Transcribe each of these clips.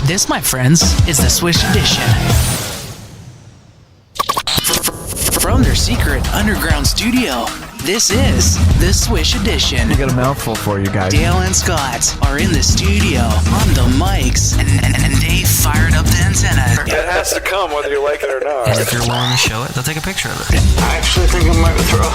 This, my friends, is the Swish Edition. From their secret underground studio, this is the Swish Edition. We got a mouthful for you guys. Dale and Scott are in the studio on the mics, and they fired up the antenna. It has to come whether you like it or not. And if you're willing to show it, they'll take a picture of it. I actually think I might throw.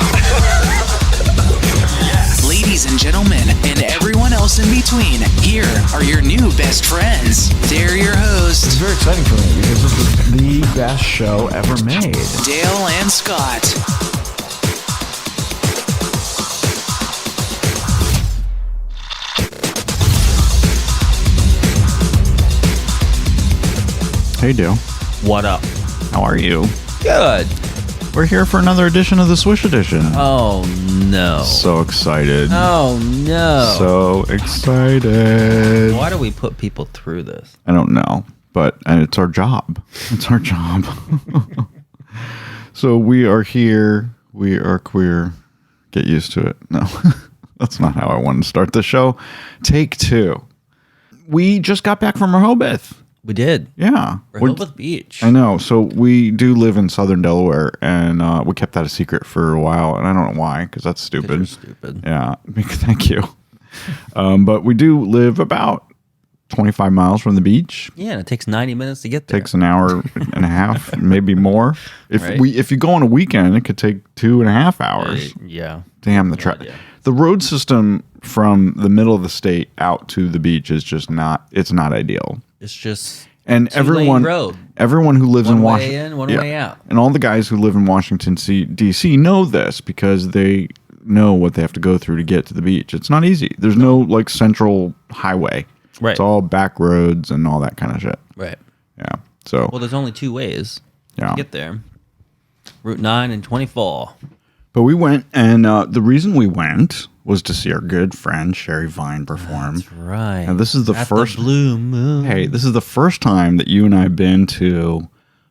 Ladies and gentlemen, and everyone else in between, here are your new best friends. They're your hosts, It's very exciting for me because this is the best show ever made. Dale and Scott. Hey, Dale. What up? How are you? Good. We're here for another edition of the Swish Edition. Oh, no. So excited. Oh, no. So excited. Why do we put people through this? I don't know, but it's our job. It's our job. So we are here. We are queer. Get used to it. No, that's not how I wanted to start the show. Take two. We just got back from Rehoboth. We did. Yeah. Rehoboth Beach. I know. So we do live in southern Delaware, and we kept that a secret for a while, and I don't know why, because that's stupid. You're stupid. Yeah. Thank you. But we do live about 25 miles from the beach. Yeah, and it takes 90 minutes to get there. Takes an hour and a half, maybe more. Right. If you go on a weekend, it could take 2.5 hours. Yeah. Damn, the road system from the middle of the state out to the beach is just not. It's not ideal. It's just And two-lane road. everyone who lives in One way Washington, in, one way out. and all the guys who live in Washington D.C. know this because they know what they have to go through to get to the beach. It's not easy. There's no like central highway. Right. It's all back roads and all that kind of shit. Right. Yeah. So Well, there's only two ways Yeah. to get there. Route 9 and 24. but we went, and the reason we went was to see our good friend Sherry Vine perform. That's right. And this is the At first the Blue Moon. Hey, this is the first time that you and I have been to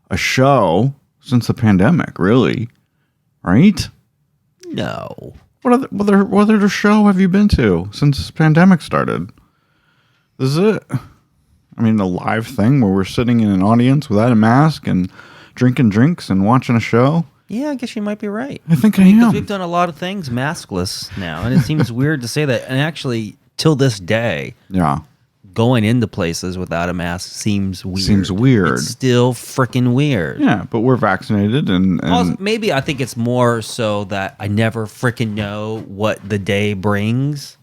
a show since the pandemic, really. Right? No. What other show have you been to since the pandemic started? This is it. I mean, a live thing where we're sitting in an audience without a mask and drinking drinks and watching a show. Yeah, I guess you might be right. I think I Because am. we've done a lot of things maskless now, and it seems weird to say that. And actually, till this day, Yeah. going into places without a mask seems weird. Seems weird. It's still freaking weird. Yeah, but we're vaccinated and Also, maybe I think it's more so that I never freaking know what the day brings.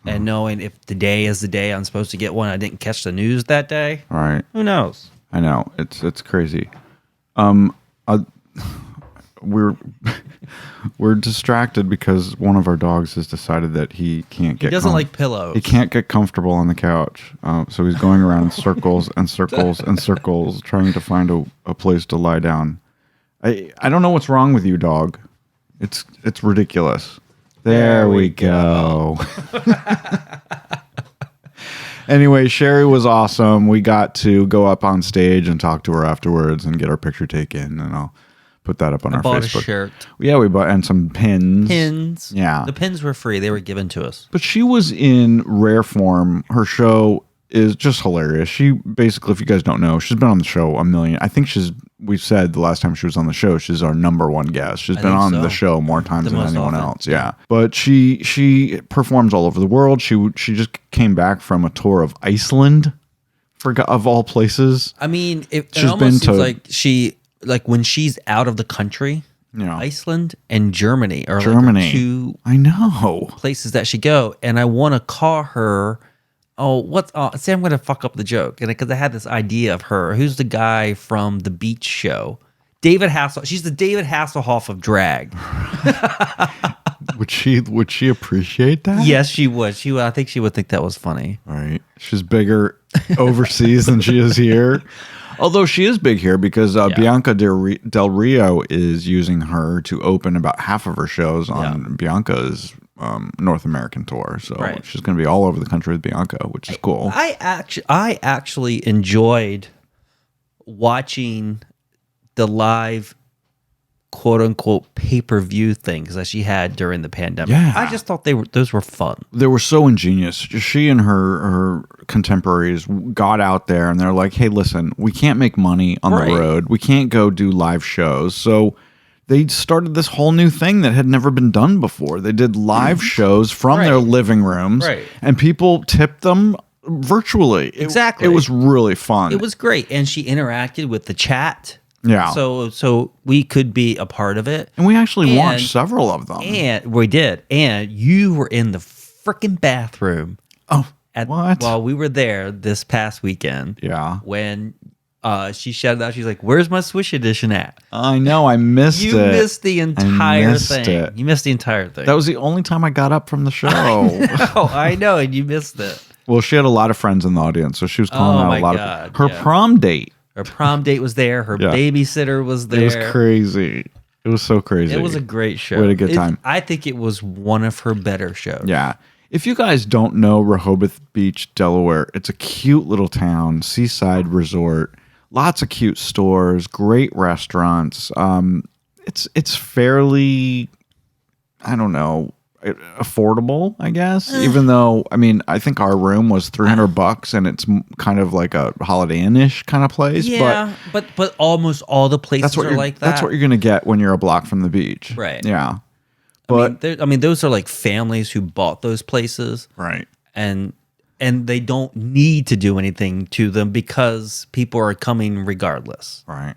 And knowing if the day is the day I'm supposed to get one, I didn't catch the news that day. all right. Who knows? I know. It's crazy. We're distracted because one of our dogs has decided that he can't get. He doesn't like pillows. He can't get comfortable on the couch, so he's going around in circles and circles and circles, trying to find a place to lie down. I don't know what's wrong with you, dog. It's ridiculous. There we go. Anyway, Sherry was awesome. We got to go up on stage and talk to her afterwards and get our picture taken, and I'll put that up on our bought Facebook. a shirt. Yeah, we bought, and some pins. Pins. Yeah. The pins were free. They were given to us. But she was in rare form. Her show is just hilarious. She basically, if you guys don't know, she's been on the show a million. I think we said the last time she was on the show, she's our number one guest. She's been on the show more times than anyone else. Yeah. But she performs all over the world. She just came back from a tour of Iceland, of all places. I mean, it She's almost been seems like when she's out of the country, Yeah. Iceland and Germany are Germany. like the two I know. places that she go. And I want to call her. See, I'm going to fuck up the joke. And because I had this idea of her. Who's the guy from the beach show? David Hasselhoff. She's the David Hasselhoff of drag. Would she appreciate that? Yes, she would. I think she would think that was funny. Right. She's bigger overseas than she is here. Although she is big here because Bianca Del Rio is using her to open about half of her shows on Bianca's North American tour. So she's going to be all over the country with Bianca, which is cool. I actually enjoyed watching the live quote unquote pay-per-view things that she had during the pandemic. Yeah. I just thought those were fun. They were so ingenious. She and her contemporaries got out there and they're like, hey, listen, we can't make money on Right. the road. We can't go do live shows. So they started this whole new thing that had never been done before. They did live shows from their Right. living rooms, Right. and people tipped them virtually. Exactly. It was really fun. It was great, and she interacted with the chat. Yeah. So we could be a part of it. And we actually And- watched several of them. And we did. And you were in the freaking bathroom Oh, what? while we were there this past weekend. Yeah. When she shouted out, she's like, "Where's my Swish Edition at?" I know. I missed You it. missed the entire missed thing. it. You missed the entire thing. That was the only time I got up from the show. Oh, I know, and you missed it. Well, she had a lot of friends in the audience, so she was calling Oh out my a lot God, of her yeah. prom date. Her prom date was there. Her Yeah. babysitter was there. It was crazy. It was so crazy. It was a great show. We had a good time. I think it was one of her better shows. Yeah. If you guys don't know Rehoboth Beach, Delaware, it's a cute little town, seaside resort, lots of cute stores, great restaurants. It's fairly, I don't know, affordable, I guess. Even though, I mean, I think our room was $300 and it's kind of like a Holiday Inn-ish kind of place. Yeah, but almost all the places That's what are you're like that. That's what you're gonna get when you're a block from the beach. Right. Yeah. But I mean, those are like families who bought those places, right. and they don't need to do anything to them because people are coming regardless. Right.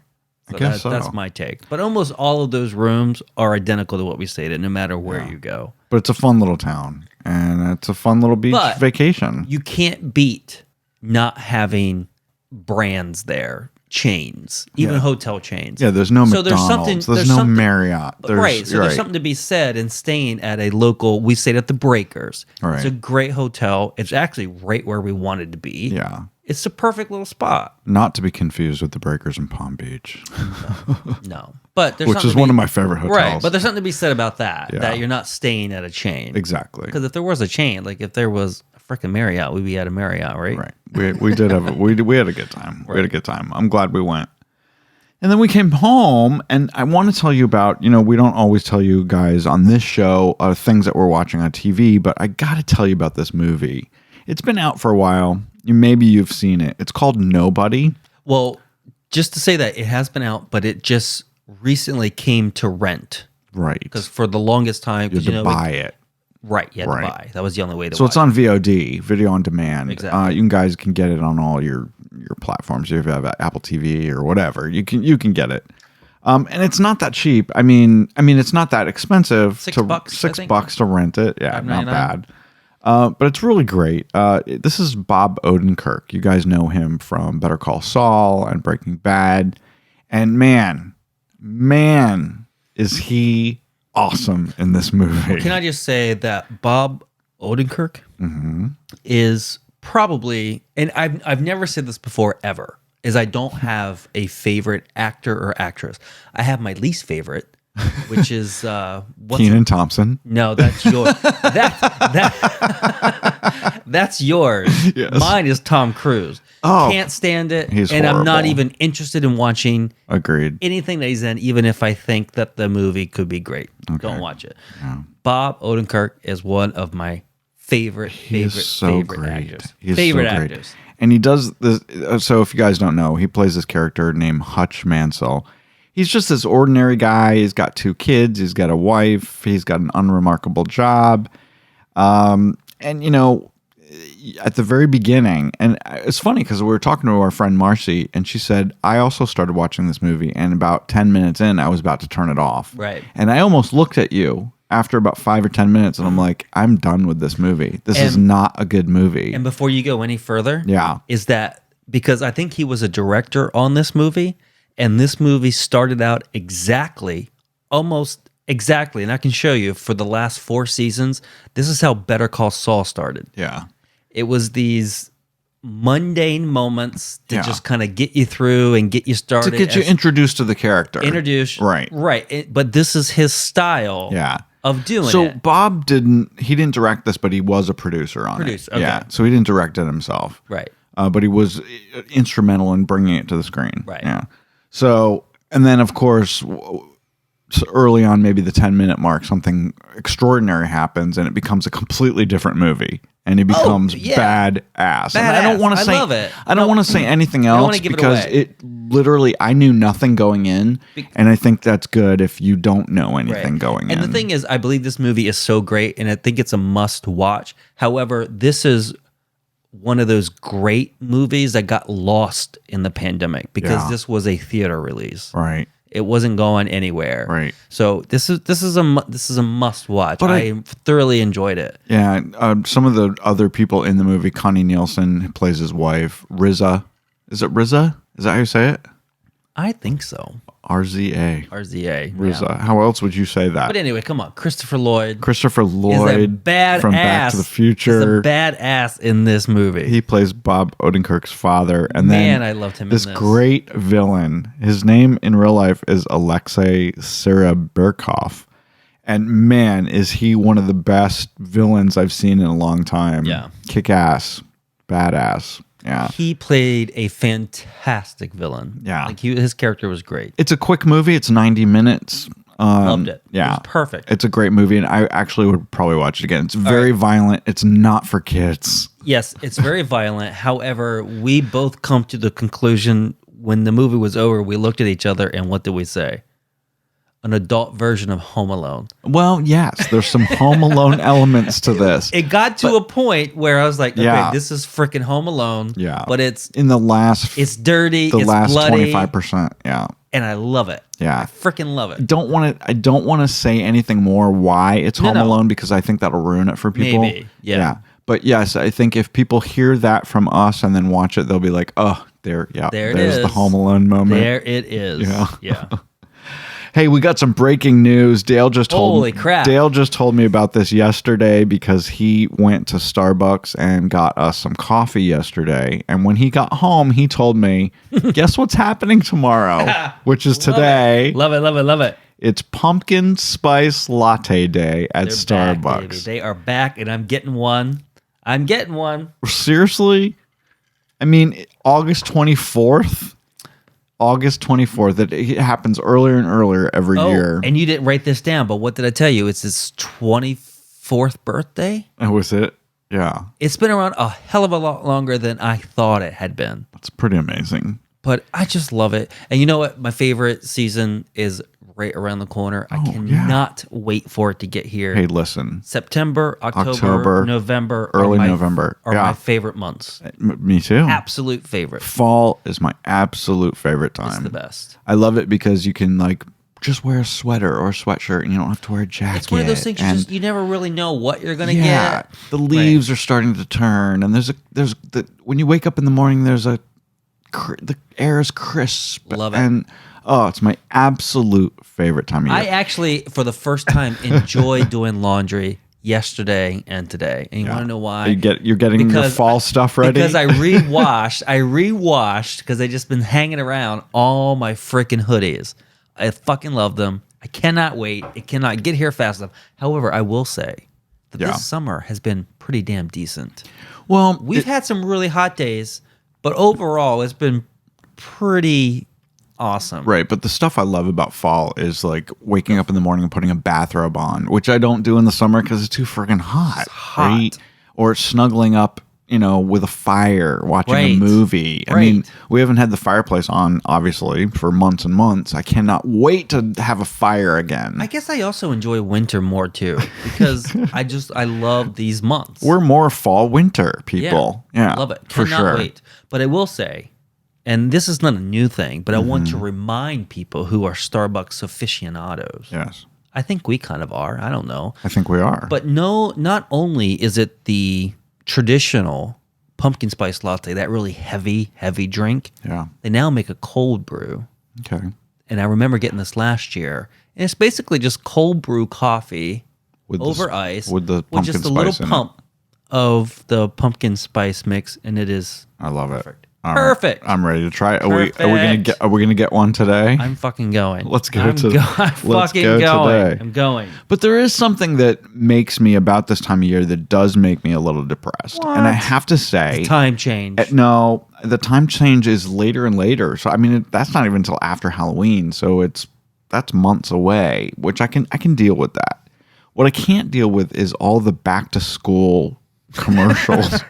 I So guess that's my take. But almost all of those rooms are identical to what we stayed at, no matter where you go. But it's a fun little town and it's a fun little beach But vacation. You can't beat not having brands there, chains, even hotel chains. Yeah, there's no So McDonald's. There's no something- Marriott. Right. So there's something to be said in staying at a local. We stayed at the Breakers. Right. It's a great hotel. It's actually right where we wanted to be. Yeah. It's the perfect little spot. Not to be confused with the Breakers in Palm Beach, No. But there's which something is to one be- of my favorite hotels. Right. But there's something to be said about that. Yeah. That you're not staying at a chain. Exactly. Because if there was a chain, like if there was a freaking Marriott, we'd be at a Marriott, right? Right. We did have we had a good time. We had a good time. I'm glad we went. And then we came home, and I want to tell you about, we don't always tell you guys on this show things that we're watching on TV, but I got to tell you about this movie. It's been out for a while. Maybe you've seen it. It's called Nobody. Well, just to say that it has been out, but it just recently came to rent. Right. Because for the longest time, You had to buy it. Right, you had Right. to buy. That was the only way to So watch it's on VOD, video on demand. Exactly. You guys can get it on all your platforms. If you have Apple TV or whatever, you can get it. And it's not that cheap. I mean, it's not that expensive. $6, I think. $6 to rent it. Yeah, not $5.99. bad. But it's really great. This is Bob Odenkirk. You guys know him from Better Call Saul and Breaking Bad. And man, is he awesome in this movie. Can I just say that Bob Odenkirk Mm-hmm. is probably, and I've never said this before ever, is I don't have a favorite actor or actress. I have my least favorite, which is Kenan Thompson. No, that's yours. That's yours. Yes. Mine is Tom Cruise. Oh, Can't stand it. he's and I'm not horrible. even interested in watching Agreed. anything that he's in, even if I think that the movie could be great. Don't watch it. Bob Odenkirk is one of my favorite actors. He's favorite so great. actors. And he does this. So if you guys don't know, he plays this character named Hutch Mansell. He's just this ordinary guy. He's got 2 kids. He's got a wife. He's got an unremarkable job. And at the very beginning, and it's funny because we were talking to our friend Marcy, and she said, I also started watching this movie, and about 10 minutes in, I was about to turn it off. Right. And I almost looked at you after about 5 or 10 minutes, and I'm like, I'm done with this movie. This is not a good movie. And before you go any further, Yeah. is that because I think he was a director on this movie, and this movie started out almost exactly, and I can show you for the last 4 seasons, this is how Better Call Saul started. Yeah. It was these mundane moments to Yeah. just kind of get you through and get you started. To get you introduced to the character. Right. But this is his style Yeah. of doing So it. Bob didn't direct this, but he was a producer on it. Okay. Yeah. So he didn't direct it himself. Right. But he was instrumental in bringing it to the screen. Right. Yeah. So, and then of course, early on, maybe the 10-minute mark, something extraordinary happens and it becomes a completely different movie. And he becomes badass. And I don't want to say, love it. I don't want to say anything else because it literally, I knew nothing going in, and I think that's good if you don't know anything going in. And the thing is, I believe this movie is so great, and I think it's a must watch. However, this is one of those great movies that got lost in the pandemic because this was a theater release. Right. It wasn't going anywhere. Right. So this is a must watch. But I thoroughly enjoyed it. Yeah. Some of the other people in the movie, Connie Nielsen, who plays his wife, Riza. Is it Riza? Is that how you say it? I think so. RZA. RZA. Riza. Yeah. How else would you say that? But anyway, come on. Christopher Lloyd. Is a badass from Back to the Future. He's a badass in this movie. He plays Bob Odenkirk's father. And then I loved him in this great villain. His name in real life is Alexei Serebryakov. And man, is he one of the best villains I've seen in a long time. Yeah. Kick ass. Badass. Yeah. He played a fantastic villain. Yeah. Like his character was great. It's a quick movie. It's 90 minutes. Loved it. Yeah. It was perfect. It's a great movie, and I actually would probably watch it again. It's very violent. It's not for kids. Yes, it's very violent. However, we both come to the conclusion when the movie was over, we looked at each other, and what did we say? An adult version of Home Alone. Well, yes, there's some Home Alone elements to this. It got to a point where I was like, okay, this is freaking Home Alone. Yeah. But it's in the last it's dirty, the it's last bloody, 25%. Yeah. And I love it. Yeah. I freaking love it. I don't want to say anything more why it's Home Alone because I think that'll ruin it for people. Maybe. Yeah. But yes, I think if people hear that from us and then watch it, they'll be like, oh, there's the Home Alone moment. There it is. Yeah. Hey, we got some breaking news. Holy crap. Dale just told me about this yesterday because he went to Starbucks and got us some coffee yesterday. And when he got home, he told me, guess what's happening tomorrow? Which is today. Love it. It's pumpkin spice latte day at Starbucks. Back, baby. They are back, and I'm getting one. Seriously? I mean, August 24th. It happens earlier and earlier every year. And you didn't write this down, but what did I tell you? It's his 24th birthday. Oh, was it? Yeah. It's been around a hell of a lot longer than I thought it had been. That's pretty amazing. But I just love it. And you know what? My favorite season is right around the corner. I cannot wait for it to get here. Hey, listen. September, October, November, early November are my favorite months. Me too. Absolute favorite. Fall is my absolute favorite time. It's the best. I love it because you can just wear a sweater or a sweatshirt and you don't have to wear a jacket. It's one of those things you never really know what you're going to get. The leaves are starting to turn, and when you wake up in the morning, the air is crisp. Love it. And it's my absolute favorite time of year. I actually, for the first time, enjoy doing laundry yesterday and today. And you want to know why? You're getting your fall stuff ready? Because I rewashed because I just been hanging around all my freaking hoodies. I fucking love them. I cannot wait. It cannot get here fast enough. However, I will say that this summer has been pretty damn decent. Well, we've had some really hot days, but overall, it's been pretty awesome. Right, but the stuff I love about fall is waking up in the morning and putting a bathrobe on, which I don't do in the summer because it's too freaking hot. It's hot. Right? Or snuggling up, with a fire, watching a movie. I mean, we haven't had the fireplace on, obviously, for months and months. I cannot wait to have a fire again. I guess I also enjoy winter more, too, because I love these months. We're more fall-winter people. Yeah, love it. For Cannot sure. wait. But I will say, and this is not a new thing, but I want to remind people who are Starbucks aficionados. Yes. I think we kind of are. I don't know. I think we are. But no, not only is it the traditional pumpkin spice latte, that really heavy drink. Yeah. They now make a cold brew. Okay. And I remember getting this last year. And it's basically just cold brew coffee over ice with the pumpkin with just a little spice in pump of the pumpkin spice mix, and it is I love it. perfect. All Perfect. Right. I'm ready to try it. Perfect. Are we gonna get one today? I'm fucking going. Let's go I'm to. let's go going. today. I'm going. But there is something that makes me about this time of year that does make me a little depressed, and I have to say, Time change. no, the time change is later and later. So I mean, that's not even until after Halloween. So it's that's months away, which I can deal with that. What I can't deal with is all the back to school commercials.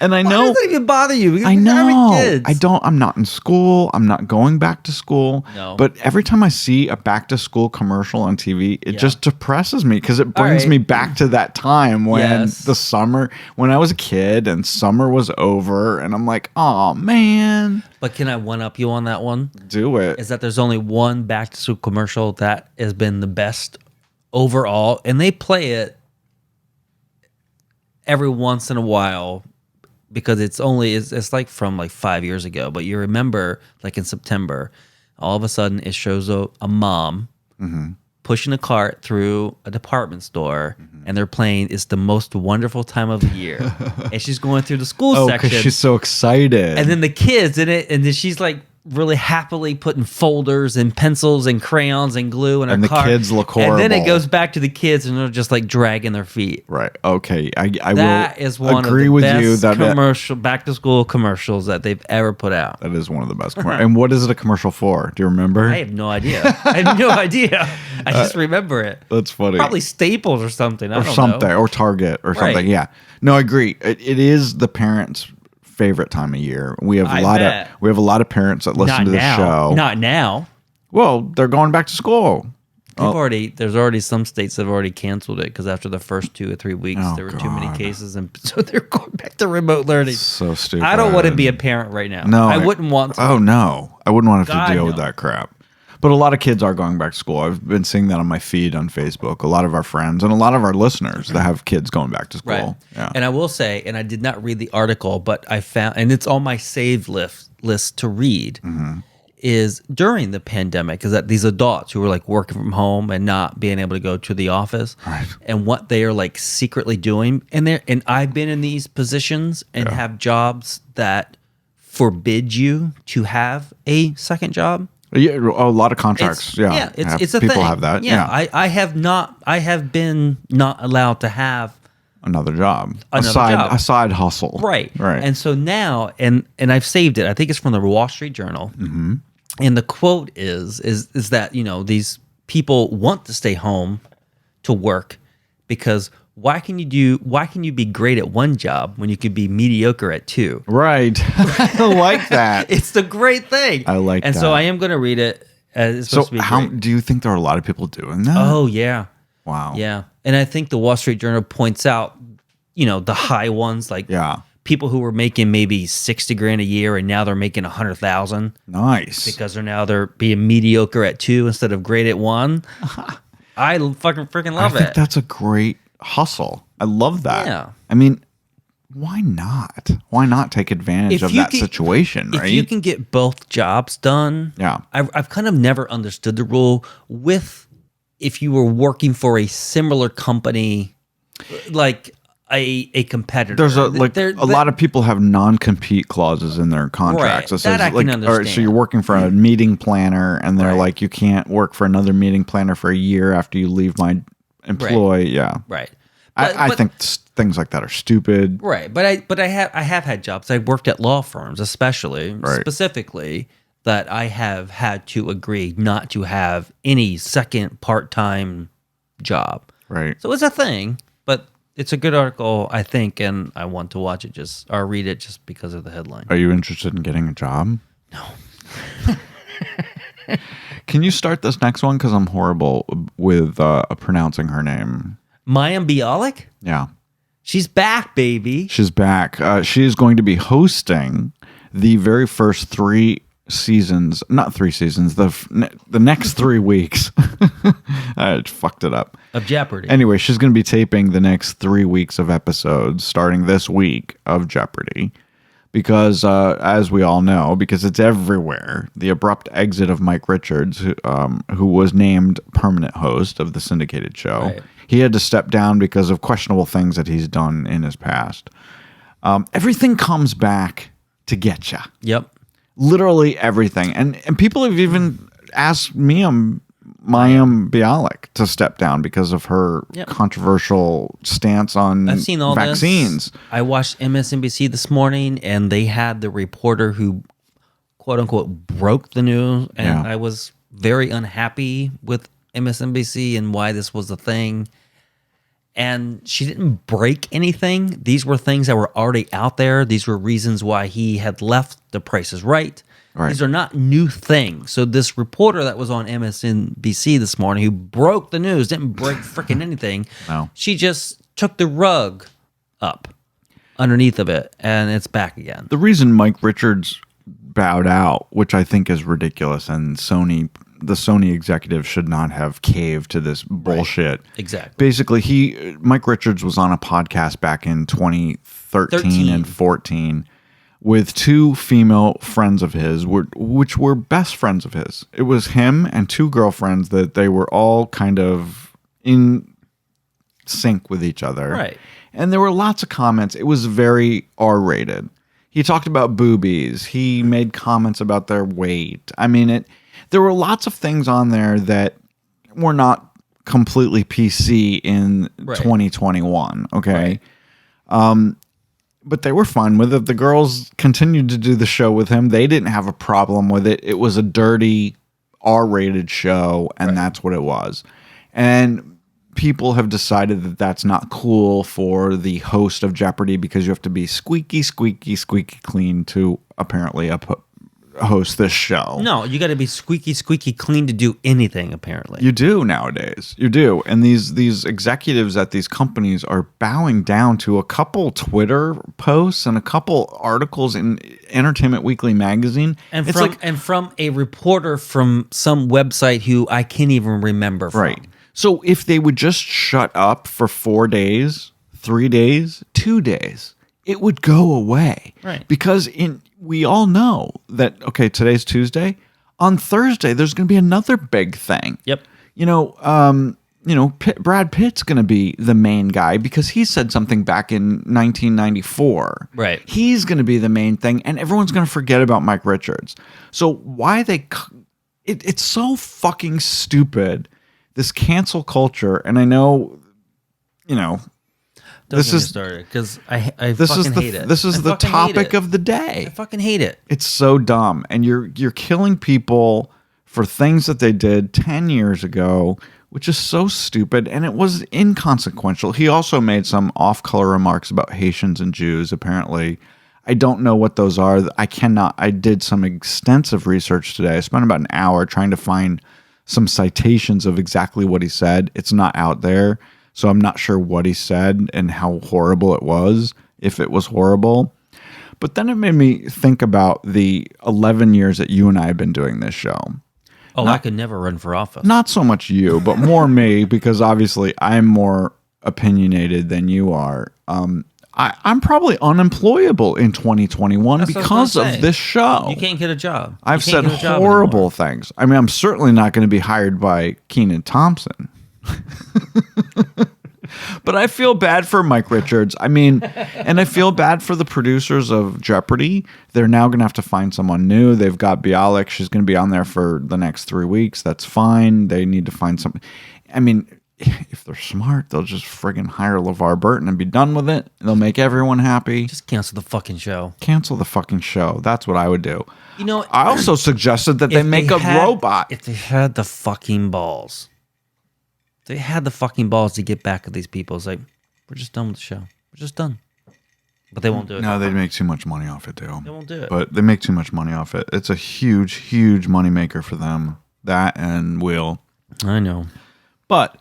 And I know Why does that even bother you? Because I you're having know. kids. I'm not in school. I'm not going back to school. No. But every time I see a back to school commercial on TV, it Yeah. just depresses me because it brings right. me back to that time when Yes. the summer, when I was a kid and summer was over, and I'm like, oh man, But can I one up you on that one? do it. Is that there's only one back to school commercial that has been the best overall, and they play it every once in a while because it's like from like 5 years ago. But you remember, like in September, all of a sudden it shows a mom pushing a cart through a department store, and they're playing "It's the Most Wonderful Time of the Year," and she's going through the school Oh, section, because she's so excited. and then the kids in it, and then she's like really happily putting folders and pencils and crayons and glue in her And the car. kids look And then it horrible. goes back to the kids, and they're just like dragging their feet. Right. Okay. I That will is one agree of the with best you that commercial back to school commercials that they've ever put out. that is one of the best. And what is it a commercial for? Do you remember? I have no idea. I have no idea. I just remember it. That's funny. Probably Staples or something. I or don't something, know. or Target or Right. something. Yeah. No, I agree. It is the parents' favorite time of year. We have I a lot bet. of parents that listen Not to the now. show. Not now. Well, they're going back to school. There's already some states that have already canceled it because after the first 2 or 3 weeks, Oh, there were too many God. cases, and so they're going back to remote learning. So stupid. I don't want to be a parent right now. No, I wouldn't want to. Oh no, I wouldn't want to have God, to deal with no. that crap. But a lot of kids are going back to school. I've been seeing that on my feed on Facebook. A lot of our friends and a lot of our listeners that have kids going back to school. Right. Yeah. And I will say, and I did not read the article, but I found, and it's on my saved list to read, is during the pandemic, is that these adults who were like working from home and not being able to go to the office, Right. and what they are like secretly doing. And I've been in these positions and have jobs that forbid you to have a second job. Yeah, a lot of contracts. It's a people thing. have that. Yeah, I have been not allowed to have Another job. Another job. A side hustle. right. Right. And so now, and I've saved it. I think it's from the Wall Street Journal. Mm-hmm. And the quote is that, you know, these people want to stay home to work because why can you be great at one job when you could be mediocre at two? Right. I like that. It's the great thing. I like and that. so I am going to read it. It's So supposed to be how great. do you think there are a lot of people doing that? Oh yeah. Wow. Yeah. And I think the Wall Street Journal points out, you know, the high ones, like Yeah. people who were making maybe 60 grand a year and now they're making 100,000 Nice. because they're being mediocre at two instead of great at one. I fucking freaking love I think it. that's a great hustle. I love that. Yeah. I mean, why not? Why not take advantage If of you that can- situation, right? If you can get both jobs done, Yeah. I've kind of never understood the rule with if you were working for a similar company, like a competitor. There's a lot of people have non-compete clauses in their contracts. Right. It says, That I can all right, so understand. you're working for a meeting planner, and they're Right. like, you can't work for another meeting planner for a year after you leave my employ. Yeah, right. I But- think things like that are stupid. Right, but I have had jobs. I worked at law firms, especially Right. specifically, that I have had to agree not to have any second part-time job. Right. So it's a thing, but it's a good article, I think, and I want to watch it or read it just because of the headline. Are you interested in getting a job? No. Can you start this next one? Because I'm horrible with pronouncing her name. Mayim Bialik? Yeah. She's back, baby. She's back. She is going to be hosting the very first 3 seasons, not 3 seasons, the next 3 weeks. I fucked it up. Of Jeopardy. Anyway, she's going to be taping the next 3 weeks of episodes starting this week of Jeopardy. Because, as we all know, because it's everywhere, the abrupt exit of Mike Richards, who was named permanent host of the syndicated show, Right. he had to step down because of questionable things that he's done in his past. Everything comes back to get you. Yep. Literally everything. And people have even asked Mayim Bialik to step down because of her Yep. controversial stance on I've seen all vaccines. this. I watched MSNBC this morning, and they had the reporter who, quote unquote, broke the news, and Yeah. I was very unhappy with MSNBC and why this was a thing. And she didn't break anything. These were things that were already out there. These were reasons why he had left The Price is Right. These are not new things. So this reporter that was on MSNBC this morning who broke the news, didn't break freaking anything. No. She just took the rug up underneath of it, and it's back again. The reason Mike Richards bowed out, which I think is ridiculous, and the Sony executive should not have caved to this bullshit. Right. Exactly. Basically, Mike Richards was on a podcast back in 2013 and 14 with two female friends of his, which were best friends of his. It was him and two girlfriends that they were all kind of in sync with each other. Right. And there were lots of comments. It was very R-rated. He talked about boobies. He made comments about their weight. I mean, there were lots of things on there that were not completely PC in 2021, okay? Right. But they were fine with it. The girls continued to do the show with him. They didn't have a problem with it. It was a dirty R-rated show, and that's what it was. And people have decided that that's not cool for the host of Jeopardy because you have to be squeaky clean to apparently host this show. No, you got to be squeaky clean to do anything, apparently. You do nowadays. You do. And these executives at these companies are bowing down to a couple Twitter posts and a couple articles in Entertainment Weekly magazine. And from a reporter from some website who I can't even remember from. Right. So if they would just shut up for 4 days, 3 days, 2 days, it would go away. Right. Because we all know that, okay, today's Tuesday. On Thursday, there's going to be another big thing. Yep. Brad Pitt's going to be the main guy because he said something back in 1994. Right. He's going to be the main thing, and everyone's going to forget about Mike Richards. So why it's so fucking stupid. This cancel culture, and I know, Don't this get me is started because I fucking hate it. This is the topic of the day. I fucking hate it. It's so dumb, and you're killing people for things that they did 10 years ago, which is so stupid, and it was inconsequential. He also made some off-color remarks about Haitians and Jews. Apparently, I don't know what those are. I did some extensive research today. I spent about an hour trying to find some citations of exactly what he said. It's not out there, so I'm not sure what he said and how horrible it was, if it was horrible. But then it made me think about the 11 years that you and I have been doing this show. Oh, I could never run for office. Not so much you, but more me, because obviously I'm more opinionated than you are. I'm probably unemployable in 2021 because of this show. You can't get a job. I've said horrible things. I mean, I'm certainly not going to be hired by Kenan Thompson. But I feel bad for Mike Richards. I mean, and I feel bad for the producers of Jeopardy. They're now going to have to find someone new. They've got Bialik. She's going to be on there for the next 3 weeks. That's fine. They need to find something. I mean, if they're smart, they'll just friggin' hire LeVar Burton and be done with it. They'll make everyone happy. Just cancel the fucking show. Cancel the fucking show. That's what I would do. You know, I also suggested that they make a robot. If they had the fucking balls. They had the fucking balls to get back at these people. It's like, we're just done with the show. We're just done. But they won't do it. No, they'd make too much money off it, too. They won't do it. But they make too much money off it. It's a huge, huge moneymaker for them. That and Will. I know. But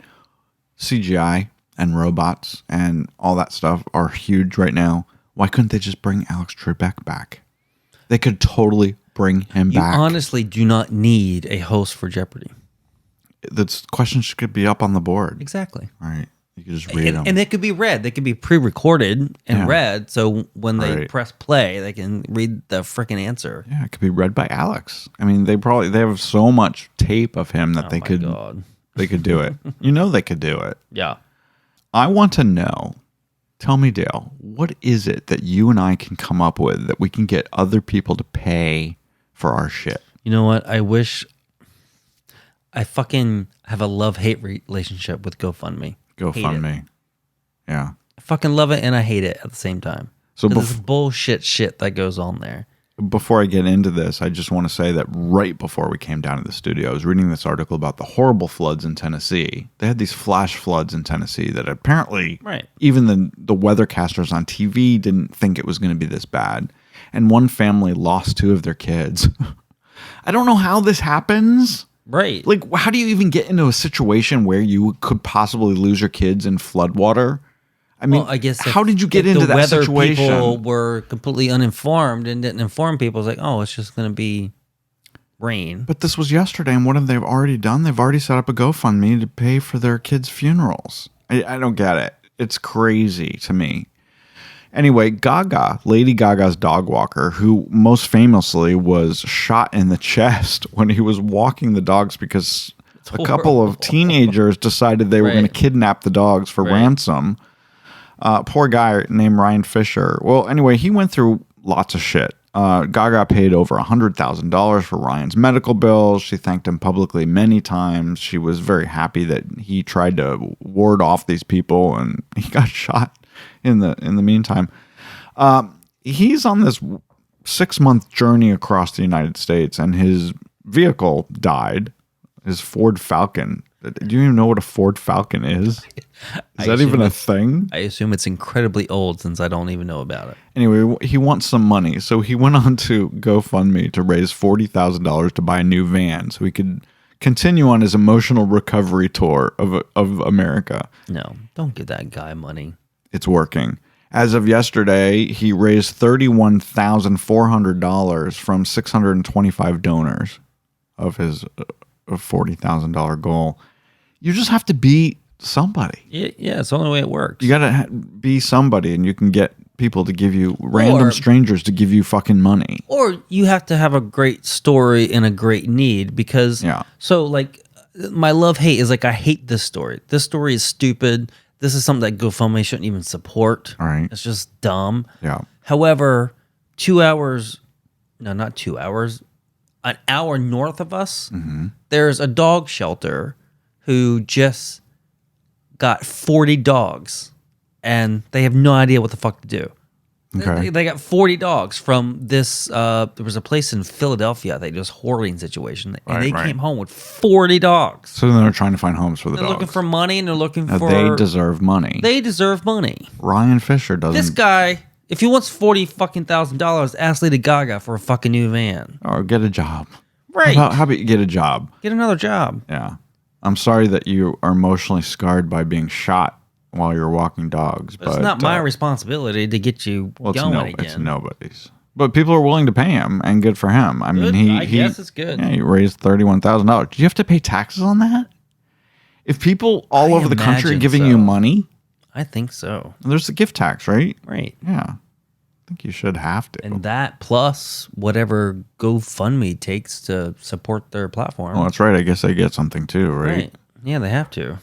CGI and robots and all that stuff are huge right now. Why couldn't they just bring Alex Trebek back? They could totally bring him back. You honestly do not need a host for Jeopardy. The questions could be up on the board. Exactly. Right. You could just read them. And they could be read. They could be pre-recorded and read. So when they press play, they can read the freaking answer. Yeah, it could be read by Alex. I mean, they have so much tape of him that they could do it. You know they could do it. Yeah. I want to know. Tell me, Dale, what is it that you and I can come up with that we can get other people to pay for our shit? You know what? I wish I fucking have a love-hate relationship with GoFundMe. GoFundMe. Yeah. I fucking love it and I hate it at the same time. So this bullshit shit that goes on there. before I get into this, I just want to say that right before we came down to the studio, I was reading this article about the horrible floods in Tennessee. They had these flash floods in Tennessee that apparently even the weathercasters on TV didn't think it was going to be this bad. And one family lost 2 of their kids. I don't know how this happens. Right. Like, how do you even get into a situation where you could possibly lose your kids in floodwater? I mean, I guess how did you get into that situation? People were completely uninformed and didn't inform people. It's like, oh, it's just going to be rain. But this was yesterday, and what have they already done? They've already set up a GoFundMe to pay for their kids' funerals. I don't get it. It's crazy to me. Anyway, Lady Gaga's dog walker, who most famously was shot in the chest when he was walking the dogs because a couple of teenagers decided they were going to kidnap the dogs for ransom. Poor guy named Ryan Fisher. Well, anyway, he went through lots of shit. Gaga paid over $100,000 for Ryan's medical bills. She thanked him publicly many times. She was very happy that he tried to ward off these people, and he got shot in the meantime. He's on this 6-month journey across the United States, and his vehicle died. His Ford Falcon. Do you even know what a Ford Falcon is? Is that even a thing? I assume it's incredibly old since I don't even know about it. Anyway, he wants some money. So he went on to GoFundMe to raise $40,000 to buy a new van so he could continue on his emotional recovery tour of America. No, don't give that guy money. It's working. As of yesterday, he raised $31,400 from 625 donors of his $40,000 goal. You just have to be somebody. Yeah, it's the only way it works. You got to be somebody, and you can get people to give you, random strangers to give you fucking money. Or you have to have a great story and a great need because, so like my love-hate is like, I hate this story. This story is stupid. This is something that GoFundMe shouldn't even support. All right. It's just dumb. Yeah. However, not 2 hours, an hour north of us, there's a dog shelter who just got 40 dogs, and they have no idea what the fuck to do. Okay. They got 40 dogs from this. There was a place in Philadelphia, they just hoarding situation, and they came home with 40 dogs. So then they're trying to find homes for the dogs. They're looking for money, and they're looking for. They deserve money. They deserve money. Ryan Fisher doesn't. This guy, if he wants $40,000, ask Lady Gaga for a fucking new van. Or get a job. Right. How about you get a job? Get another job. Yeah. I'm sorry that you are emotionally scarred by being shot while you're walking dogs. But it's not my responsibility to get you going again. It's nobody's. But people are willing to pay him, and good for him. I mean, I guess it's good. Yeah, he raised $31,000. Do you have to pay taxes on that? If people all over the country are giving you money? I think so. There's a gift tax, right? Right. Yeah. I think you should have to. And that plus whatever GoFundMe takes to support their platform. Oh, that's right. I guess they get something too, right? Yeah, they have to.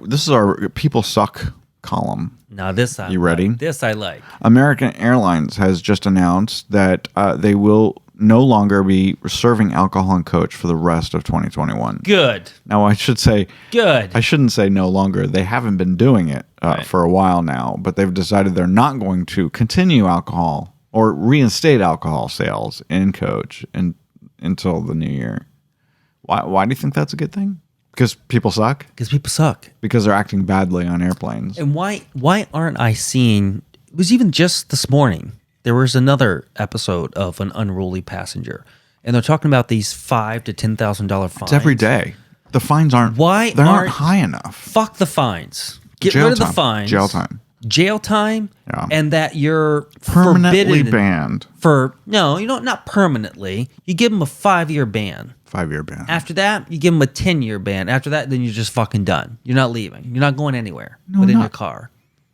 This is our People Suck column. Now this You ready? This I like. American Airlines has just announced that they will no longer be serving alcohol and Coach for the rest of 2021. Good. Now, I should say... Good. I shouldn't say no longer. They haven't been doing it for a while now, but they've decided they're not going to continue alcohol or reinstate alcohol sales in Coach until the new year. Why do you think that's a good thing? Because people suck? Because people suck. Because they're acting badly on airplanes. And why aren't I seeing... It was even just this morning. There was another episode of An Unruly Passenger, and they're talking about these $5,000 to $10,000 fines. It's every day. The fines aren't. They aren't high enough. Fuck the fines. Get Jail rid of time. the fines. Jail time. Yeah. And that you're permanently banned. Not permanently. You give them a 5-year ban. 5-year ban. After that, you give them a 10-year ban. After that, then you're just fucking done. You're not leaving. You're not going anywhere within your car.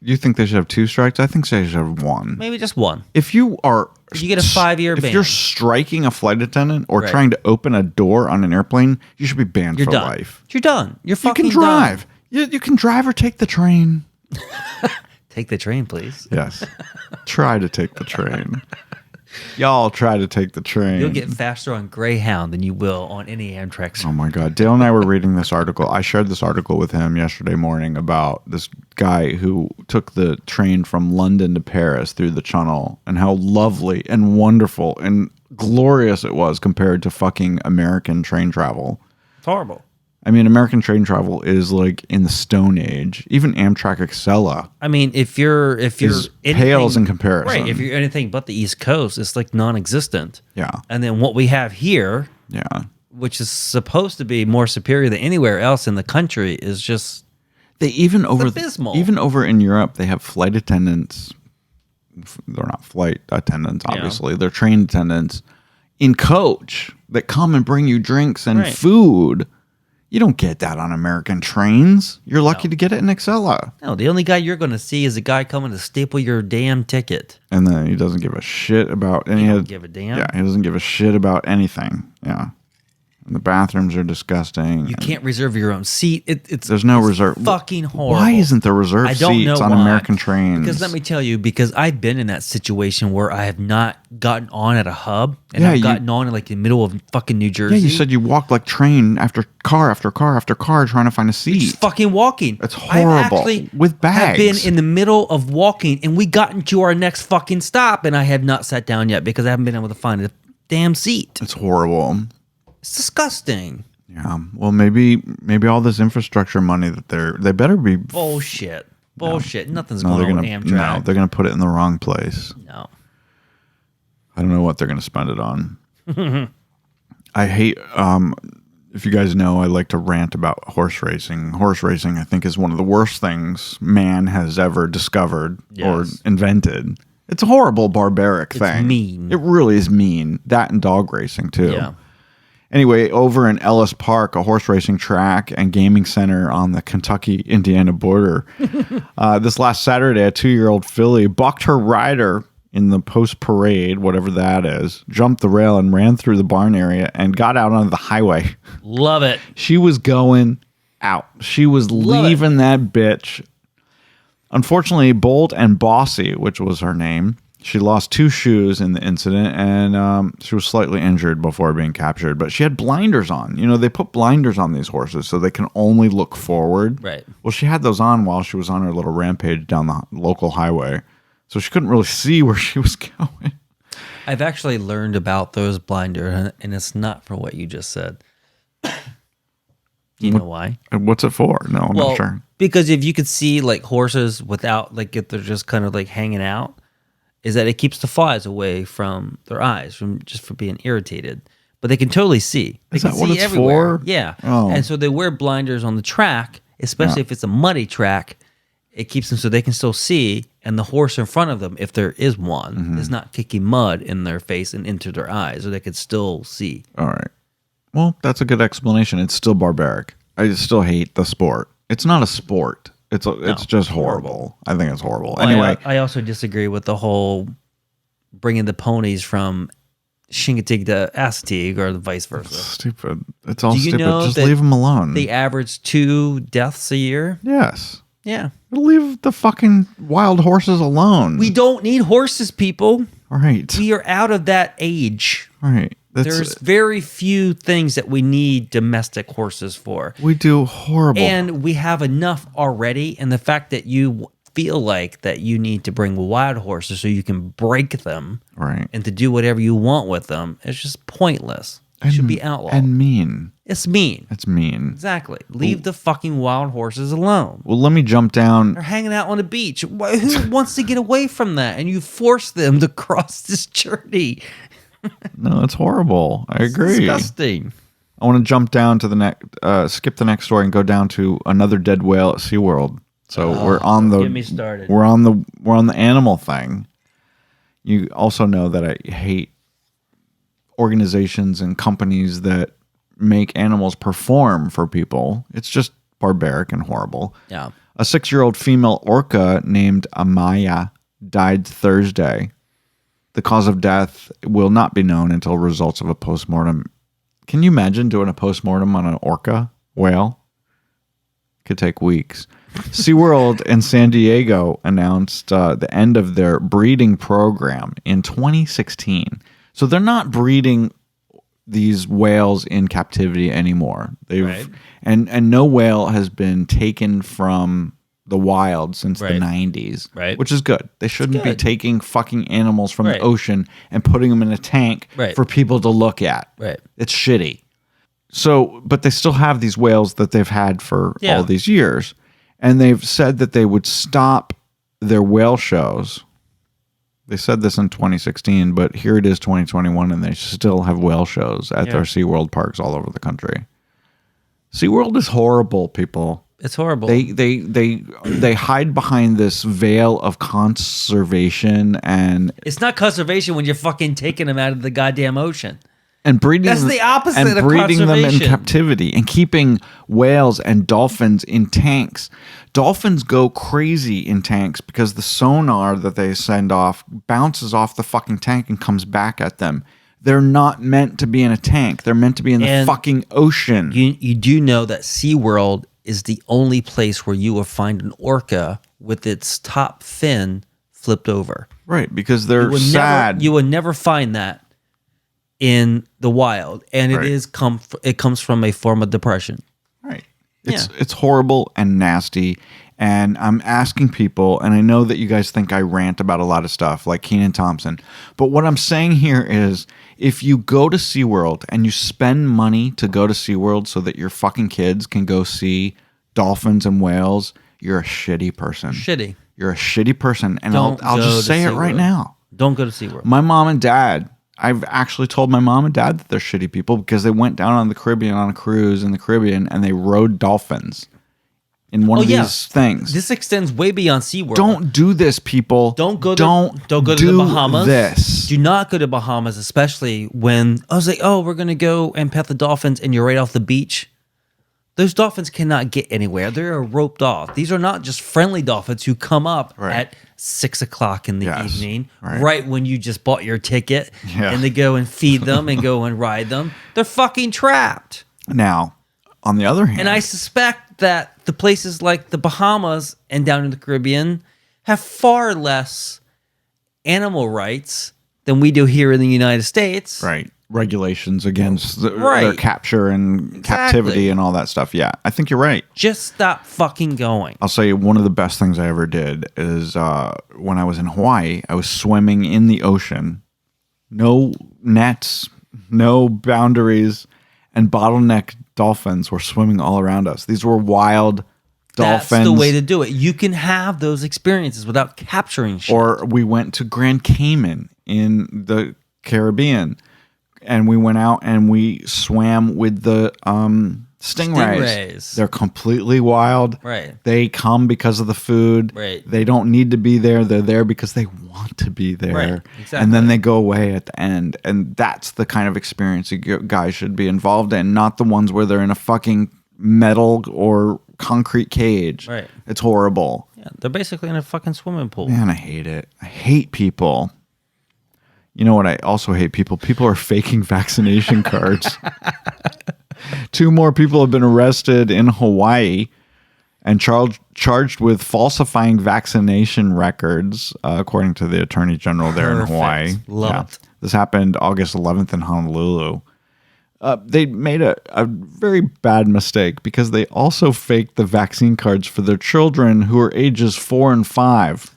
You think they should have 2 strikes? I think they should have 1. Maybe just 1. If you get a 5-year ban. If you're striking a flight attendant or trying to open a door on an airplane, you should be banned for life. You're done. You're fucking done. You can drive. You can drive or take the train. Take the train, please. Yes. Try to take the train. Y'all try to take the train. You'll get faster on Greyhound than you will on any Amtrak. Oh my God. Dale and I were reading this article. I shared this article with him yesterday morning about this guy who took the train from London to Paris through the Channel and how lovely and wonderful and glorious it was compared to fucking American train travel. It's horrible. I mean, American train travel is like in the Stone Age. Even Amtrak Acela. I mean, if you're pales in comparison. right? If you're anything but the East Coast, it's like non-existent. Yeah. And then what we have here, Yeah. which is supposed to be more superior than anywhere else in the country, is just They even abysmal. even over in Europe, they have flight attendants. They're not flight attendants, obviously. Yeah. They're train attendants in coach that come and bring you drinks and Right. food. You don't get that on American trains. You're lucky to get it in Acela. no. The only guy you're going to see is a guy coming to staple your damn ticket. And then he doesn't give a shit about any don't of give a damn. Yeah, he doesn't give a shit about anything. Yeah. And the bathrooms are disgusting. You can't reserve your own seat. There's no reserve. Fucking horrible. Why isn't there reserved I don't know seats on why. American trains? Because let me tell you, because I've been in that situation where I have not gotten on at a hub, and Yeah, I've you- gotten on in like the middle of fucking New Jersey. Yeah, you said you walked like train after car after car after car trying to find a seat. Just fucking walking. That's I've horrible. actually With bags. have been in the middle of walking, and we got into our next fucking stop, and I have not sat down yet because I haven't been able to find a damn seat. It's horrible. It's disgusting. Yeah. Well, maybe all this infrastructure money that they better be. Bullshit. Bullshit. Nothing's No, going they're on gonna with Amtrak. no, they're gonna put it in the wrong place. No. I don't know what they're gonna spend it on. I hate. If you guys know, I like to rant about horse racing. Horse racing, I think, is one of the worst things man has ever discovered or Yes. invented. It's a horrible, barbaric thing. mean. It really is mean. That and dog racing too. Yeah. Anyway, over in Ellis Park, a horse racing track and gaming center on the Kentucky-Indiana border, this last Saturday, a 2-year-old filly bucked her rider in the post-parade, whatever that is, jumped the rail and ran through the barn area and got out onto the highway. Love it. She was going out. She was Love it. leaving that bitch. Unfortunately, Bold and Bossy, which was her name, she lost 2 shoes in the incident, and she was slightly injured before being captured. But she had blinders on. You know, they put blinders on these horses so they can only look forward. Right. Well, she had those on while she was on her little rampage down the local highway. So she couldn't really see where she was going. I've actually learned about those blinders, and it's not for what you just said. Do you know why? And what's it for? No, I'm not sure. Because if you could see like horses without, like if they're just kind of like hanging out, is that it keeps the flies away from their eyes from being irritated. But they can totally see. They Is can that what see it's everywhere. for? Yeah. Oh. And so they wear blinders on the track, especially if it's a muddy track. It keeps them so they can still see, and the horse in front of them, if there is one, Mm-hmm. is not kicking mud in their face and into their eyes, or they could still see. All right. Well, that's a good explanation. It's still barbaric. I still hate the sport. It's not a sport. It's just horrible. I think it's horrible. Anyway, I also disagree with the whole bringing the ponies from Shingatig to Assateague or vice versa. stupid. It's all Do you stupid. know Just that leave them alone. They average 2 deaths a year. Yes. Yeah. Leave the fucking wild horses alone. We don't need horses, people. All right. We are out of that age. All right. There's very few things that we need domestic horses for. we do horrible. And we have enough already. And the fact that you feel like that you need to bring wild horses so you can break them right. and to do whatever you want with them is just pointless. It should be outlawed. And mean. It's mean. It's mean. Exactly. Leave the fucking wild horses alone. Well, let me jump down. They're hanging out on the beach. Who wants to get away from that? And you force them to cross this journey. No, it's horrible. I agree. Disgusting. I want to jump down to the next, skip the next story and go down to another dead whale at SeaWorld. So we're on the get me started. We're on the animal thing. You also know that I hate organizations and companies that make animals perform for people. It's just barbaric and horrible. Yeah. A 6-year-old female orca named Amaya died Thursday. The cause of death will not be known until results of a postmortem. Can you imagine doing a postmortem on an orca whale? Could take weeks. SeaWorld in San Diego announced the end of their breeding program in 2016. So they're not breeding these whales in captivity anymore. They've and no whale has been taken from the wild since the 90s, which is good. They shouldn't be taking fucking animals from the ocean and putting them in a tank for people to look at. It's shitty. So, but they still have these whales that they've had for all these years. And they've said that they would stop their whale shows. They said this in 2016, but here it is 2021, and they still have whale shows at their SeaWorld parks all over the country. SeaWorld is horrible, people. It's horrible. They hide behind this veil of conservation, and it's not conservation when you're fucking taking them out of the goddamn ocean. And breeding That's the opposite and of breeding them in conservation. captivity and keeping whales and dolphins in tanks. Dolphins go crazy in tanks because the sonar that they send off bounces off the fucking tank and comes back at them. They're not meant to be in a tank. They're meant to be in the fucking ocean. You do know that SeaWorld is the only place where you will find an orca with its top fin flipped over. Right, because they're sad. You would never find that in the wild, and it comes from a form of depression. Right. It's horrible and nasty. And I'm asking people, and I know that you guys think I rant about a lot of stuff like Kenan Thompson, but what I'm saying here is if you go to SeaWorld and you spend money to go to SeaWorld so that your fucking kids can go see dolphins and whales, you're a shitty person. Shitty. You're a shitty person. And I'll just say it right now. Don't go to SeaWorld. My mom and dad, I've actually told my mom and dad that they're shitty people because they went down on the Caribbean on a cruise in the Caribbean and they rode dolphins in one of these things. This extends way beyond SeaWorld. Don't do this, people. Don't go to the Bahamas. This. Do not go to Bahamas, especially when I was like, oh, we're going to go and pet the dolphins and you're right off the beach. Those dolphins cannot get anywhere. They're roped off. These are not just friendly dolphins who come up at 6 o'clock in the evening, right when you just bought your ticket, and they go and feed them and go and ride them. They're fucking trapped. Now, on the other hand, and I suspect that the places like the Bahamas and down in the Caribbean have far less animal rights than we do here in the United States. Right. Regulations against their capture and captivity and all that stuff. Yeah, I think you're right. Just stop fucking going. I'll say one of the best things I ever did is when I was in Hawaii, I was swimming in the ocean. No nets, no boundaries, and bottleneck dolphins were swimming all around us. These were wild dolphins. That's the way to do it. You can have those experiences without capturing shit. Or we went to Grand Cayman in the Caribbean. And we went out and we swam with the stingrays. They're completely wild. Right. They come because of the food. Right. They don't need to be there. They're there because they want to be there. Right. Exactly. And then they go away at the end. And that's the kind of experience you guys should be involved in, not the ones where they're in a fucking metal or concrete cage. Right. It's horrible. Yeah, they're basically in a fucking swimming pool. Man, I hate it. I hate people. You know what? I also hate people. People are faking vaccination cards. 2 more people have been arrested in Hawaii and charged with falsifying vaccination records, according to the Attorney General there in Hawaii. Love it. This happened August 11th in Honolulu. They made a very bad mistake because they also faked the vaccine cards for their children who are ages 4 and 5.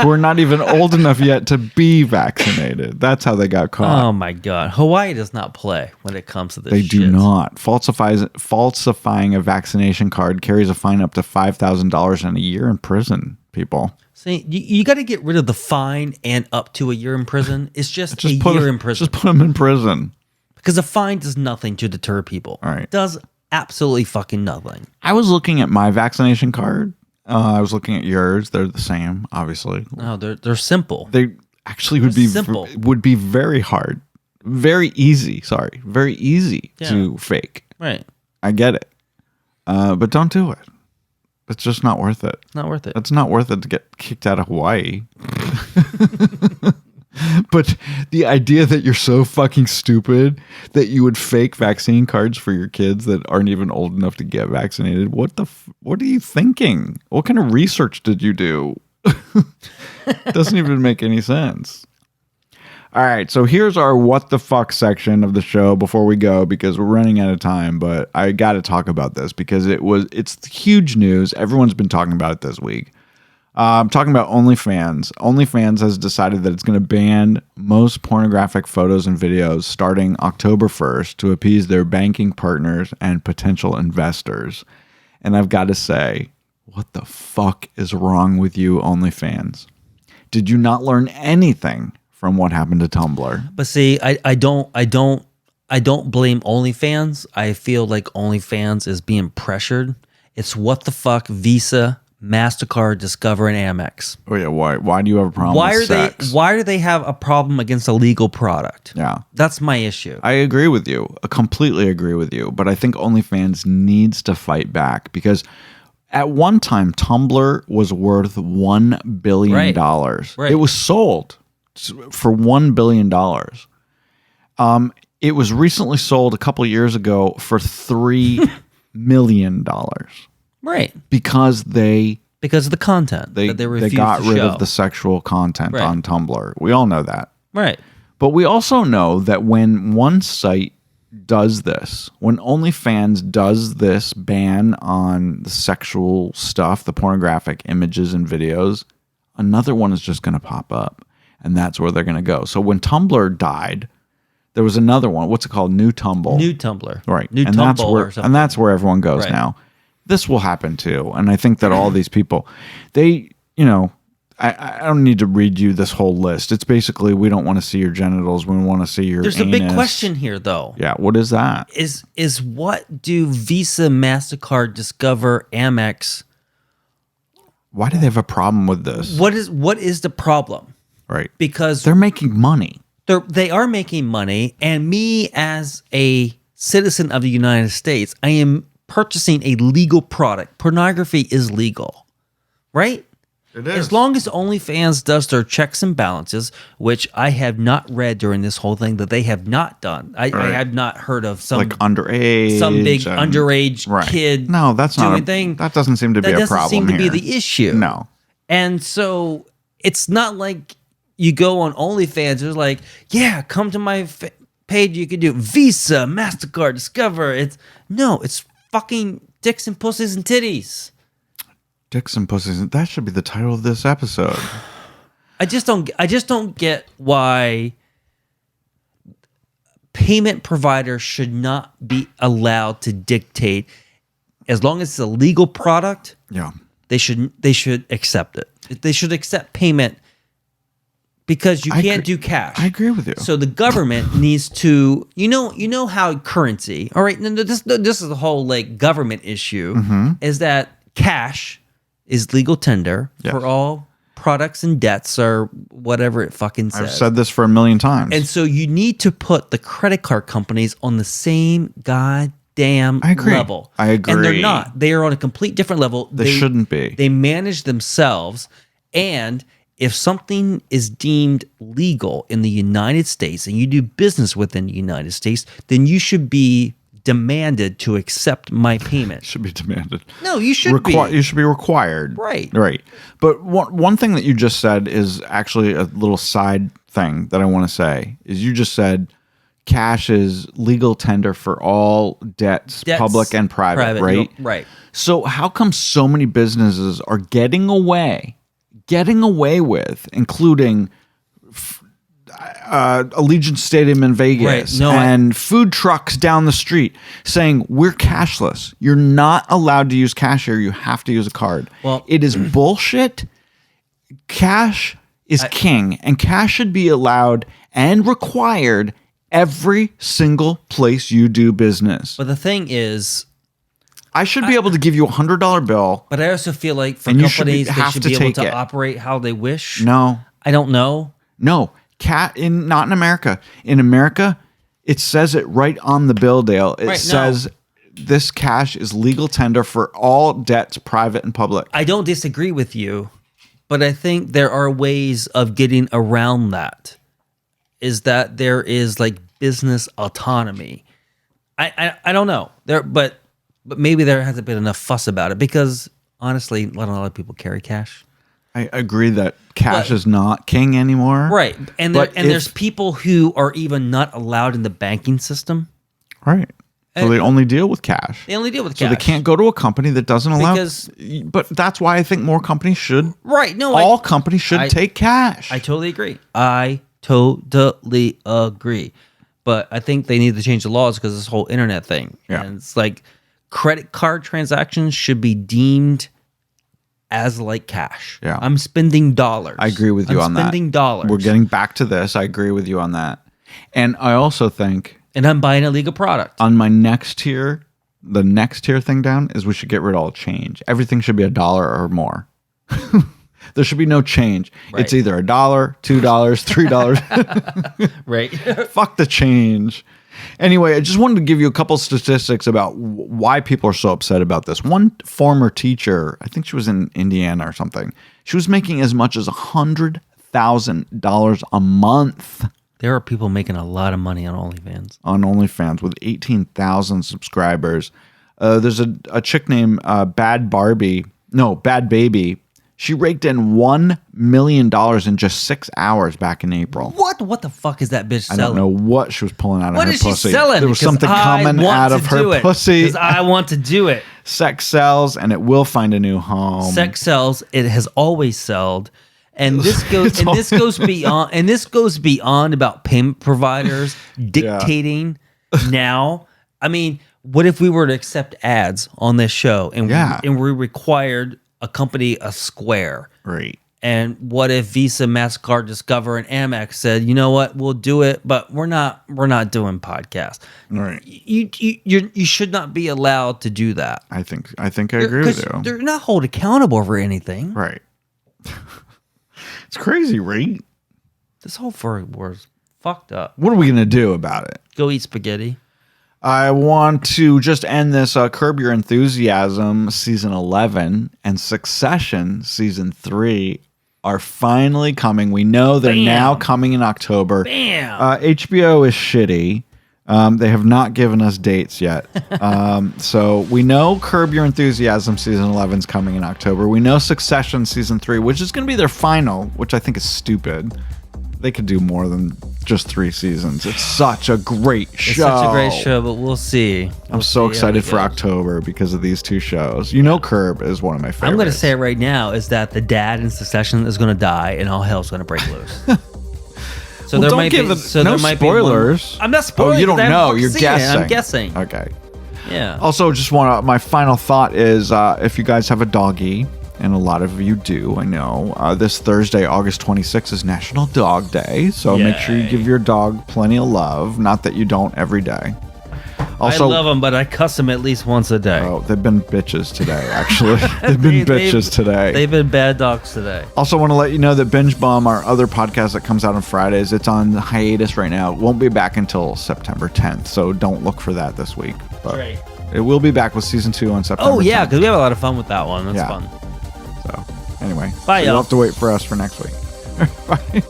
Who are not even old enough yet to be vaccinated. That's how they got caught. Oh my God. Hawaii does not play when it comes to this They shit. do not. Falsifying a vaccination card carries a fine up to $5,000 and a year in prison, people. See, you got to get rid of the fine and up to a year in prison. It's just a year in prison. Just put them in prison. Because a fine does nothing to deter people. All right. It does absolutely fucking nothing. I was looking at my vaccination card. I was looking at yours. They're the same, obviously. No, they're simple. They actually would be simple. Would be very hard, very easy. Sorry, very easy to fake. Right. I get it, but don't do it. It's just not worth it. Not worth it. It's not worth it to get kicked out of Hawaii. But the idea that you're so fucking stupid that you would fake vaccine cards for your kids that aren't even old enough to get vaccinated. What are you thinking? What kind of research did you do? Doesn't even make any sense. All right, so here's our what the fuck section of the show before we go, because we're running out of time, but I got to talk about this because it's huge news. Everyone's been talking about it this week. I'm talking about OnlyFans. OnlyFans has decided that it's going to ban most pornographic photos and videos starting October 1st to appease their banking partners and potential investors. And I've got to say, what the fuck is wrong with you, OnlyFans? Did you not learn anything from what happened to Tumblr? But see, I don't blame OnlyFans. I feel like OnlyFans is being pressured. It's what the fuck Visa, MasterCard, Discover, and Amex. Oh yeah, why do you have a problem with sex? Why do they have a problem against a legal product? Yeah. That's my issue. I agree with you. I completely agree with you. But I think OnlyFans needs to fight back because at one time, Tumblr was worth $1 billion. Right. It was sold for $1 billion. It was recently sold a couple of years ago for $3 million. Right. Because of the content that they refused got to rid show. of the sexual content Right. on Tumblr. We all know that. Right. But we also know that when one site does this, when OnlyFans does this ban on the sexual stuff, the pornographic images and videos, another one is just going to pop up. And that's where they're going to go. So when Tumblr died, there was another one. What's it called? New Tumblr. New Tumblr. Right. New and Tumblr that's where, or something. and that's where everyone goes Right. now. This will happen too. And I think that all these people, they, I don't need to read you this whole list. It's basically, we don't want to see your genitals. We want to see your There's anus. a big question here, though. Yeah. What is that? Is what do Visa, MasterCard, Discover, Amex? Why do they have a problem with this? What is the problem? Right. Because They're making money. they are making money, and me as a citizen of the United States, I am purchasing a legal product. Pornography is legal, right? It is. As long as OnlyFans does their checks and balances, which I have not read during this whole thing that they have not done. I have not heard of some Like underage. some big and- underage Right. kid. No, that's not doing a thing. That doesn't seem to be That a problem doesn't seem to here. be the issue. No. And so it's not like you go on OnlyFans. It's like, yeah, come to my page. You can do Visa, MasterCard, Discover. It's fucking dicks and pussies and titties. Dicks and pussies. That should be the title of this episode. I just don't get why payment providers should not be allowed to dictate. As long as it's a legal product, Yeah. they should accept it. They should accept payment because you I can't agree- do cash. I agree with you. So the government needs to, you know how currency. All right, this is the whole like government issue. Mm-hmm. Is that cash is legal tender Yes. for all products and debts or whatever it fucking says. I've said this for a million times. And so you need to put the credit card companies on the same goddamn I agree. level. I agree. And they're not. They are on a complete different level. They shouldn't be. They manage themselves. And if something is deemed legal in the United States and you do business within the United States, then you should be demanded to accept my payment. should be demanded. No, you should be. You should be required. Right. Right. But one thing that you just said is actually a little side thing that I want to say is you just said cash is legal tender for all debts, public and private, right? Right. So how come so many businesses are getting away with, including Allegiant Stadium in Vegas and food trucks down the street saying we're cashless. You're not allowed to use cash here. You have to use a card. Well, it is bullshit. Cash is king, and cash should be allowed and required every single place you do business. But the thing is, I should be able to give you $100 bill. but I also feel like for And you should companies, they have should to be able take to it. operate how they wish. No. I don't know. No, not in America. In America, it says it right on the bill, Dale. It says this cash is legal tender for all debts, private and public. I don't disagree with you, but I think there are ways of getting around that. is that there is like business autonomy. I don't know there, but maybe there hasn't been enough fuss about it because honestly, not a lot of people carry cash. I agree that cash is not king anymore. Right. And there's people who are even not allowed in the banking system. Right. So they only deal with cash. They only deal with So cash. they can't go to a company that doesn't allow. But that's why I think more companies should. Right. No. All companies should take cash. I totally agree. I totally agree. But I think they need to change the laws because this whole internet thing. Yeah. And it's like credit card transactions should be deemed as like cash. Yeah. I'm spending dollars. I agree with you on that. I'm spending dollars. We're getting back to this. I agree with you on that. And I also think. And I'm buying a legal product. On my next tier, the next tier thing down is we should get rid of all change. Everything should be $1 or more. There should be no change. Right. It's either $1, $2, $3. Right. Fuck the change. Anyway, I just wanted to give you a couple statistics about why people are so upset about this. One former teacher, I think she was in Indiana or something, she was making as much as $100,000 a month. There are people making a lot of money on OnlyFans. On OnlyFans with 18,000 subscribers. There's a chick named Bad Baby. She raked in $1 million in just 6 hours back in April. What? What the fuck is that bitch selling? I don't know what she was pulling out of her pussy. What is she selling? There was something coming out of her pussy. Because I want to do it. Sex sells, and it will find a new home. Sex sells. It has always sold. And this goes beyond about payment providers dictating now. I mean, what if we were to accept ads on this show and we required a company a Square? Right. And what if Visa, MasterCard, Discover, and Amex said, you know what, we'll do it, but we're not doing podcasts. Right. You should not be allowed to do that. I think I agree with you. They're not held accountable for anything. Right. It's crazy, right? This whole furry war is fucked up. What are we gonna do about it? Go eat spaghetti. I want to just end this Curb Your Enthusiasm season 11 and Succession season 3 are finally coming. We know they're now coming in October. Bam! HBO is shitty. They have not given us dates yet. So we know Curb Your Enthusiasm season 11 is coming in October. We know Succession season 3, which is going to be their final, which I think is stupid. They could do more than just 3 seasons. It's such a great show. It's such a great show, but we'll see. I'm so excited for October because of these 2 shows. You know, Curb is one of my favorites. I'm going to say it right now is that the dad in Succession is going to die and all hell's going to break loose. So well, don't give spoilers. I'm not spoiling. Oh, you don't know. You're guessing. I'm guessing. Okay. Yeah. Also, just my final thought is if you guys have a doggy, and a lot of you do, I know, this Thursday, August 26th is National Dog Day. So make sure you give your dog plenty of love. Not that you don't every day. Also, I love them, but I cuss them at least once a day. Oh, they've been bitches today, actually. They've been bitches today. They've been bad dogs today. Also want to let you know that Binge Bum, our other podcast that comes out on Fridays, it's on hiatus right now. It won't be back until September 10th, so don't look for that this week. But it will be back with season 2 on September 10th. Oh, yeah, because we have a lot of fun with that one. That's fun. So, anyway. Bye, y'all. You'll have to wait for us for next week. Bye.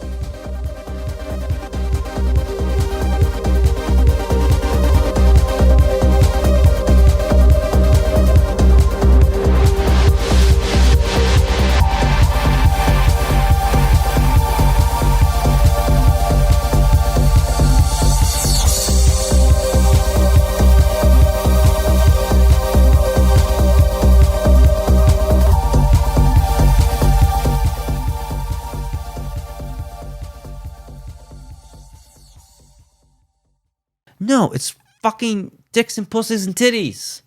No, it's fucking dicks and pussies and titties.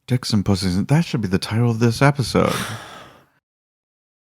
Dicks and pussies. That should be the title of this episode.